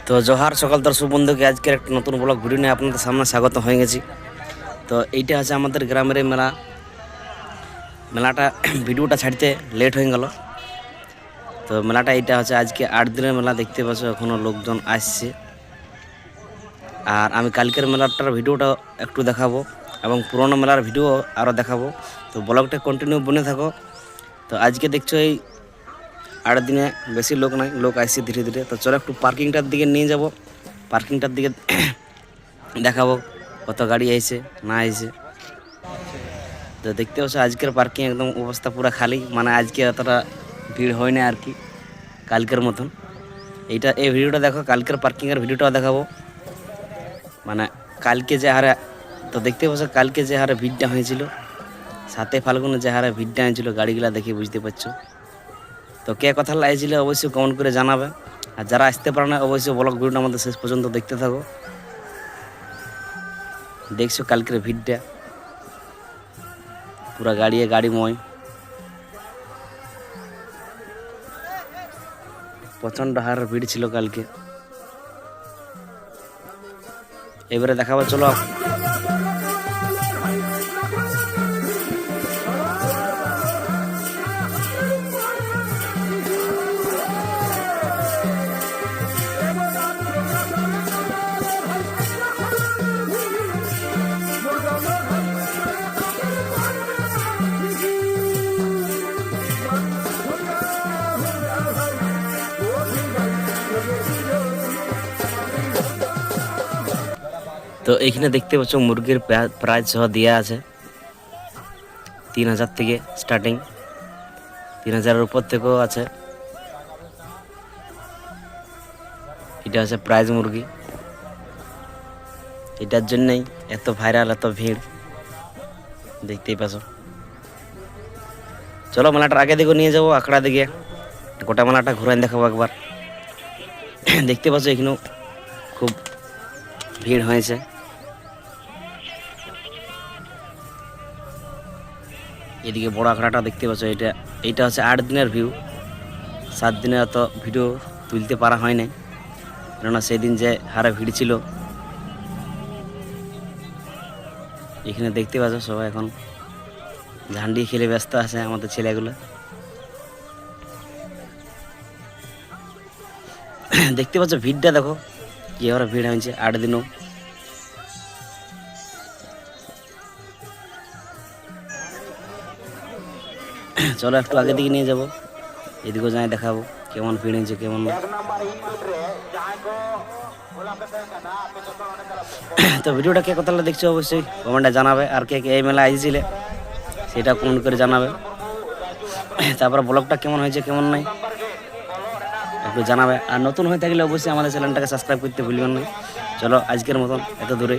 তো জোহার সকাল দর্শক বন্ধুকে আজকের একটা নতুন ব্লগ ভিডিও নিয়ে আপনাদের সামনে স্বাগত হয়ে গেছি। তো এইটা আছে আমাদের গ্রামের মেলাটা ভিডিওটা ছাড়তে লেট হয়ে গেল। তো মেলাটা এইটা হচ্ছে আজকে 8 দিনের মেলা, দেখতে পাচ্ছ এখনও লোকজন আসছে। আর আমি কালকের মেলাটার ভিডিওটা একটু দেখাবো এবং পুরোনো মেলার ভিডিও আরও দেখাবো। তো ব্লগটা কন্টিনিউ বনে থাকো। তো আজকে দেখছো এই 8 দিনে বেশি লোক নাই, লোক আসছে ধীরে ধীরে। তো চলো একটু পার্কিংটার দিকে নিয়ে যাব, পার্কিংটার দিকে দেখাবো কত গাড়ি আইছে না আইছে। তো দেখতে পাচ্ছ আজকের পার্কিং একদম অবস্থা পুরো খালি, মানে আজকে অতটা ভিড় হয় না আর কি কালকের মতন। এই ভিডিওটা দেখো, কালকের পার্কিংয়ের ভিডিওটাও দেখাবো। মানে কালকে যে হারে, তো দেখতে পাচ্ছ কালকে যে হারে ভিড়টা হয়েছিল, 7 ফাল্গুনে যে হারে ভিড়টা হয়েছিল, গাড়িগুলা দেখে বুঝতে পারছো। তো কে কথা লাগছিল অবশ্যই কমেন্ট করে জানাবে, আর যারা আসতে পারে না অবশ্যই ব্লগ ভিডিওটা আমাদের শেষ পর্যন্ত দেখতে থাকো। দেখছো কালকের ভিড়টা পুরা গাড়িময়, প্রচণ্ড হারের ভিড় ছিল কালকে। এবারে দেখাবো, চলো। তো এইখানে দেখতে পাচ্ছ মুরগির প্রাইস সহ দেওয়া আছে 3000 থেকে স্টার্টিং, 3000-এর উপর থেকেও আছে। এটা হচ্ছে প্রাইজ মুরগি, এটার জন্যই এত ভাইরাল, এত ভিড় দেখতেই পাচ্ছ। চলো মেলাটার আগে দিকে নিয়ে যাবো, আখড়া দিকে গোটা মেলাটা ঘুরে দেখাবো একবার। দেখতে পাচ্ছ এখানেও খুব ভিড় হয়েছে। এদিকে বড় আখড়াটা দেখতে পাচ্ছ, এইটা হচ্ছে 8 দিনের ভিউ। 7 দিনে অত ভিডিও তুলতে পারা হয় নাই, কেননা সেদিন যে হারে ভিড় ছিল। এখানে দেখতে পাচ্ছ সবাই এখন ঝান্ডি খেলে ব্যস্ত আছে আমাদের ছেলেগুলো। দেখতে পাচ্ছ ভিড়টা দেখো কি হারে ভিড় হয়েছে 8 দিনও। চলো একটু আগে দিকে নিয়ে যাবো, এদিকেও যাই দেখাবো কেমন ভিড় হয়েছে কেমন না। তো ভিডিওটা কে কথা দেখছো অবশ্যই কমেন্টে জানাবে, আর কে কে এই মেলা আসছিলে সেটা কমেন্ট করে জানাবে। তারপর ব্লগটা কেমন হয়েছে কেমন নাই একটু জানাবে, আর নতুন হয়ে থাকলে অবশ্যই আমাদের চ্যানেলটাকে সাবস্ক্রাইব করতে ভুলবেন না। চলো আজকের মতন এত দূরে।